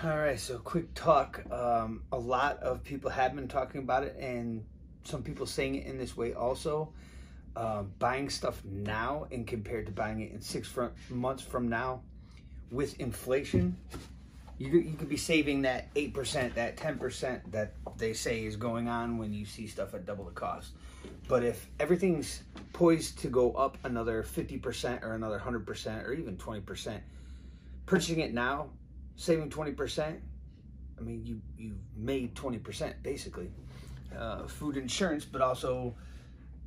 All right, so quick talk. A lot of people have been talking about it, and some people saying it in this way also. Buying stuff now and compared to buying it in 6 months from now, with inflation, you could be saving that 8%, that 10% that they say is going on when you see stuff at double the cost. But if everything's poised to go up another 50% or another 100% or even 20%, purchasing it now, saving 20%, I mean, you've made 20% basically. Food insurance, but also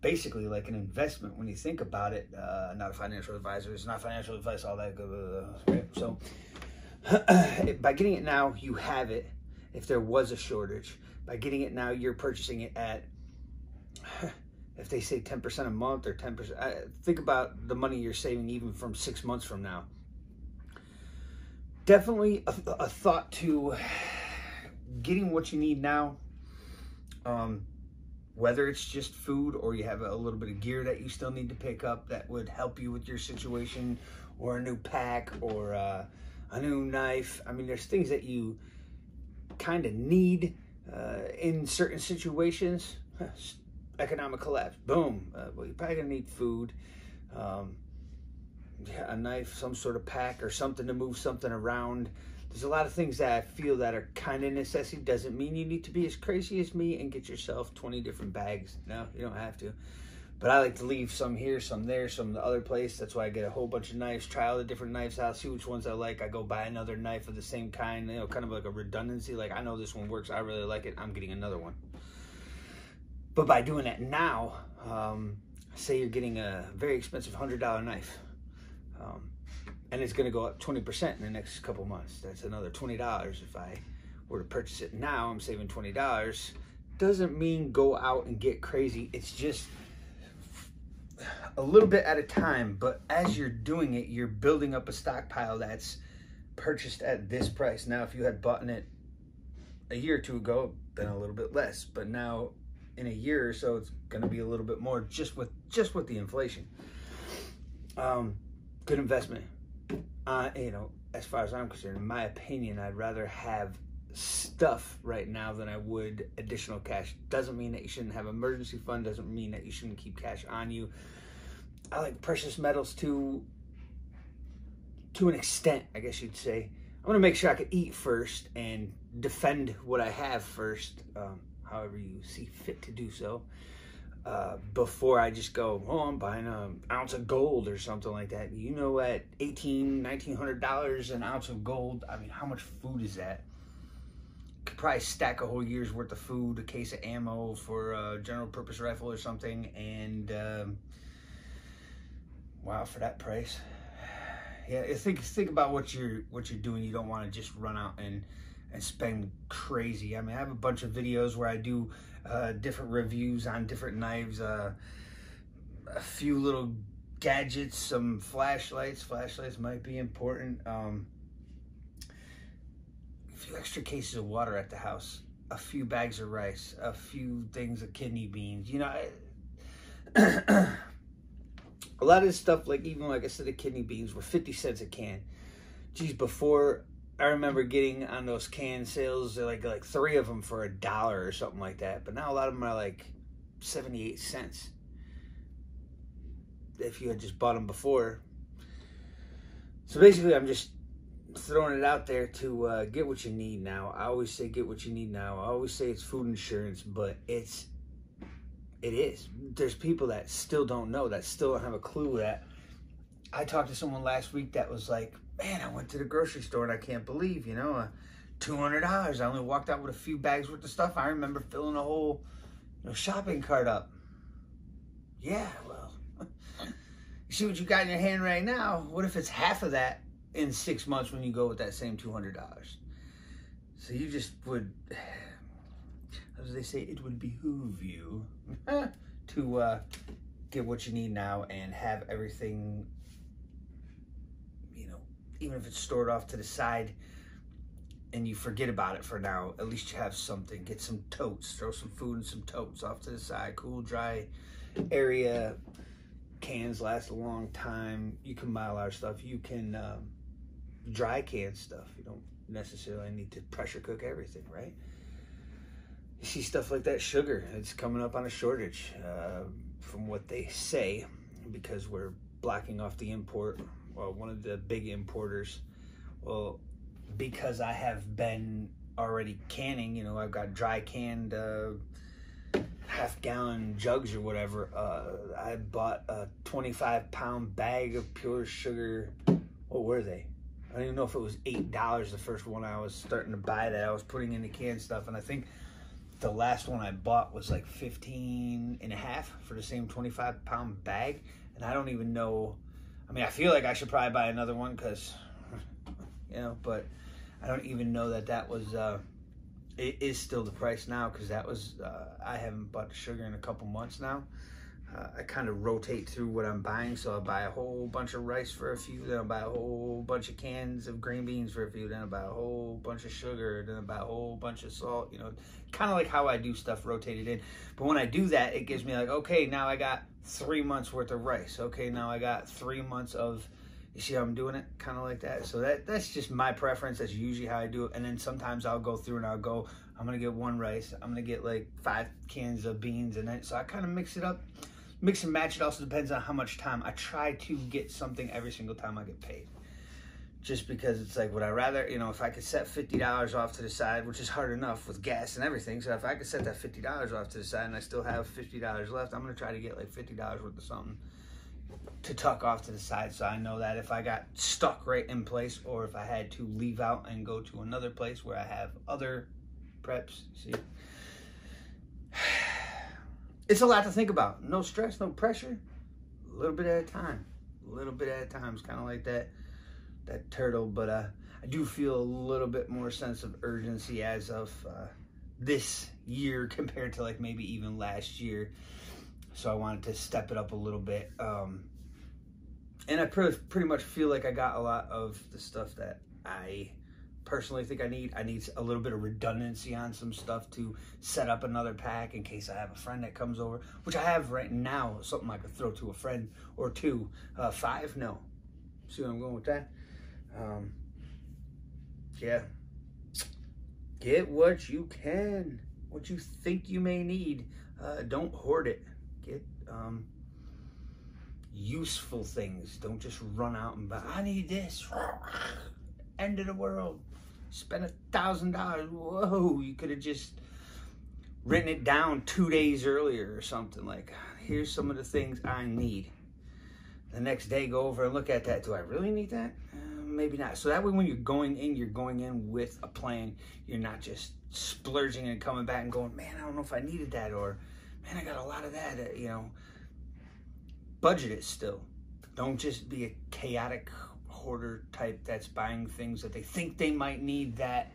basically like an investment when you think about it. Not a financial advisor, it's not financial advice, all that good. Right? So by getting it now, you have it. If there was a shortage, by getting it now, you're purchasing it at, if they say 10% a month or 10%, think about the money you're saving even from 6 months from now. Definitely a thought to getting what you need now, whether it's just food or you have a little bit of gear that you still need to pick up that would help you with your situation, or a new pack, or a new knife. I mean, there's things that you kind of need in certain situations. Economic collapse, boom. Well, you're probably gonna need food, a knife, some sort of pack, or something to move something around. There's a lot of things that I feel that are kind of necessity. Doesn't mean you need to be as crazy as me and get yourself 20 different bags. No, you don't have to. But I like to leave some here, some there, some in the other place. That's why I get a whole bunch of knives, try all the different knives out, see which ones I like. I go buy another knife of the same kind, you know, kind of like a redundancy. Like, I know this one works, I really like it, I'm getting another one. But by doing that now, say you're getting a very expensive $100 knife, and it's going to go up 20% in the next couple months. That's another $20. If I were to purchase it now, I'm saving $20. Doesn't mean go out and get crazy. It's just a little bit at a time. But as you're doing it, you're building up a stockpile that's purchased at this price. Now, if you had bought it a year or two ago, then a little bit less. But now, in a year or so, it's going to be a little bit more just with the inflation. Good investment. You know, as far as I'm concerned, in my opinion, I'd rather have stuff right now than I would additional cash. Doesn't mean that you shouldn't have emergency fund. Doesn't mean that you shouldn't keep cash on you. I like precious metals to an extent, I guess you'd say. I want to make sure I could eat first and defend what I have first, however you see fit to do so. Before I just go, oh, I'm buying an ounce of gold or something like that. You know, at $1,900 an ounce of gold, I mean, how much food is that? Could probably stack a whole year's worth of food, a case of ammo for a general purpose rifle or something, and wow, for that price. Yeah, think about what you're doing. You don't want to just run out and spend crazy. I mean, I have a bunch of videos where I do different reviews on different knives, a few little gadgets, some flashlights. Flashlights might be important. A few extra cases of water at the house, a few bags of rice, a few things of kidney beans. You know, a lot of this stuff, like even like I said, the kidney beans were 50 cents a can. Geez, before, I remember getting on those can sales, like 3 of them for $1 or something like that. But now a lot of them are like 78 cents. If you had just bought them before. So basically, I'm just throwing it out there to get what you need now. I always say get what you need now. I always say it's food insurance, but it is. There's people that still don't know, that still don't have a clue. That I talked to someone last week that was like, man, I went to the grocery store and I can't believe, you know, $200. I only walked out with a few bags worth of stuff. I remember filling a whole, shopping cart up. Yeah, well, you see what you got in your hand right now. What if it's half of that in 6 months when you go with that same $200? So you just would, as they say, it would behoove you to get what you need now and have everything, even if it's stored off to the side and you forget about it for now, at least you have something. Get some totes, throw some food in some totes off to the side, cool, dry area. Cans last a long time. You can Mylar stuff. You can dry can stuff. You don't necessarily need to pressure cook everything, right? You see stuff like that, sugar, it's coming up on a shortage from what they say, because we're blocking off the import. Well, one of the big importers, well, because I have been already canning, you know, I've got dry canned half-gallon jugs or whatever. I bought a 25-pound bag of pure sugar. What were they? I don't even know if it was $8 the first one I was starting to buy that I was putting in the canned stuff, and I think the last one I bought was like 15 and a half for the same 25-pound bag. And I don't even know, I mean, I feel like I should probably buy another one because, you know, but I don't even know that was, it is still the price now, because that was, I haven't bought the sugar in a couple months now. I kind of rotate through what I'm buying, so I'll buy a whole bunch of rice for a few, then I'll buy a whole bunch of cans of green beans for a few, then I'll buy a whole bunch of sugar, then I'll buy a whole bunch of salt, you know, kind of like how I do stuff rotated in. But when I do that, it gives me like, okay, now I got 3 months worth of rice. Okay, now I got 3 months of, you see how I'm doing it? Kind of like that. So that's just my preference. That's usually how I do it. And then sometimes I'll go through and I'll go, I'm going to get 1 rice. I'm going to get like 5 cans of beans. And then, so I kind of mix it up. Mix and match. It also depends on how much time. I try to get something every single time I get paid. Just because it's like, would I rather, you know, if I could set $50 off to the side, which is hard enough with gas and everything. So if I could set that $50 off to the side and I still have $50 left, I'm going to try to get like $50 worth of something to tuck off to the side. So I know that if I got stuck right in place, or if I had to leave out and go to another place where I have other preps, see, it's a lot to think about. No stress, no pressure. A little bit at a time. A little bit at a time. It's kind of like that turtle. But I do feel a little bit more sense of urgency as of this year compared to like maybe even last year. So I wanted to step it up a little bit. And I pretty much feel like I got a lot of the stuff that I personally think I need. I need a little bit of redundancy on some stuff to set up another pack in case I have a friend that comes over, which I have right now, something I could throw to a friend or two. 5, no. See where I'm going with that? Yeah. Get what you can, what you think you may need. Don't hoard it. Get useful things. Don't just run out and buy, I need this. End of the world. Spend $1,000. Whoa, you could have just written it down 2 days earlier or something. Like, here's some of the things I need. The next day, go over and look at that. Do I really need that? Maybe not. So that way when you're going in with a plan. You're not just splurging and coming back and going, man, I don't know if I needed that, or man, I got a lot of that, you know. Budget it still. Don't just be a chaotic hoarder type that's buying things that they think they might need that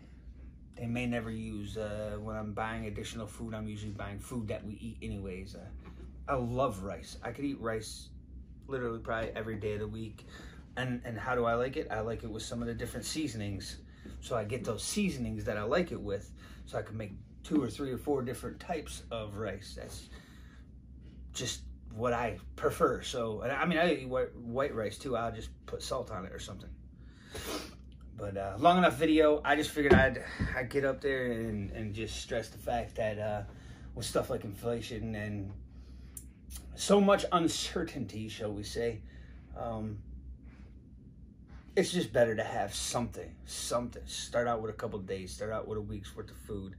they may never use. When I'm buying additional food, I'm usually buying food that we eat anyways. I love rice. I could eat rice literally probably every day of the week. And how do I like it? I like it with some of the different seasonings. So I get those seasonings that I like it with, so I can make 2 or 3 or 4 different types of rice. That's just what I prefer. So, and I mean, I eat white rice too. I'll just put salt on it or something. But long enough video. I just figured I'd get up there and just stress the fact that with stuff like inflation and so much uncertainty, shall we say, it's just better to have something. Start out with a couple of days. Start out with a week's worth of food.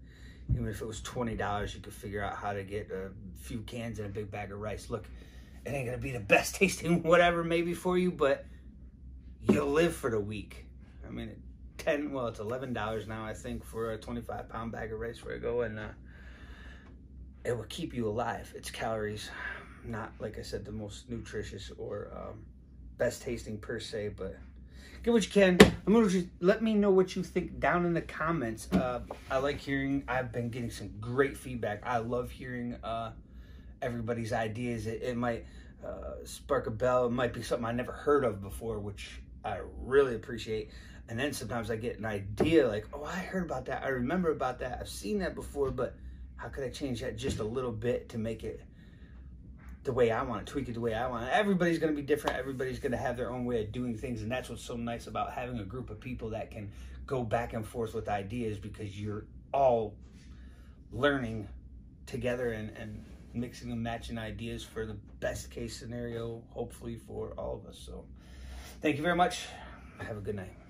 Even if it was $20, you could figure out how to get a few cans and a big bag of rice. Look, it ain't gonna be the best tasting whatever maybe for you, but you'll live for the week. I mean, it's $11 now, I think, for a 25-pound bag of rice where I go, and it will keep you alive. Its calories, not, like I said, the most nutritious or best tasting per se, but get what you can. Let me know what you think down in the comments. I like hearing, I've been getting some great feedback. I love hearing everybody's ideas. It might spark a bell. It might be something I never heard of before, which I really appreciate. And then sometimes I get an idea like, oh, I heard about that. I remember about that. I've seen that before, but how could I change that just a little bit to make it the way I want it, tweak it the way I want it. Everybody's going to be different. Everybody's going to have their own way of doing things, and that's what's so nice about having a group of people that can go back and forth with ideas, because you're all learning together and mixing and matching ideas for the best case scenario, hopefully for all of us. So thank you very much. Have a good night.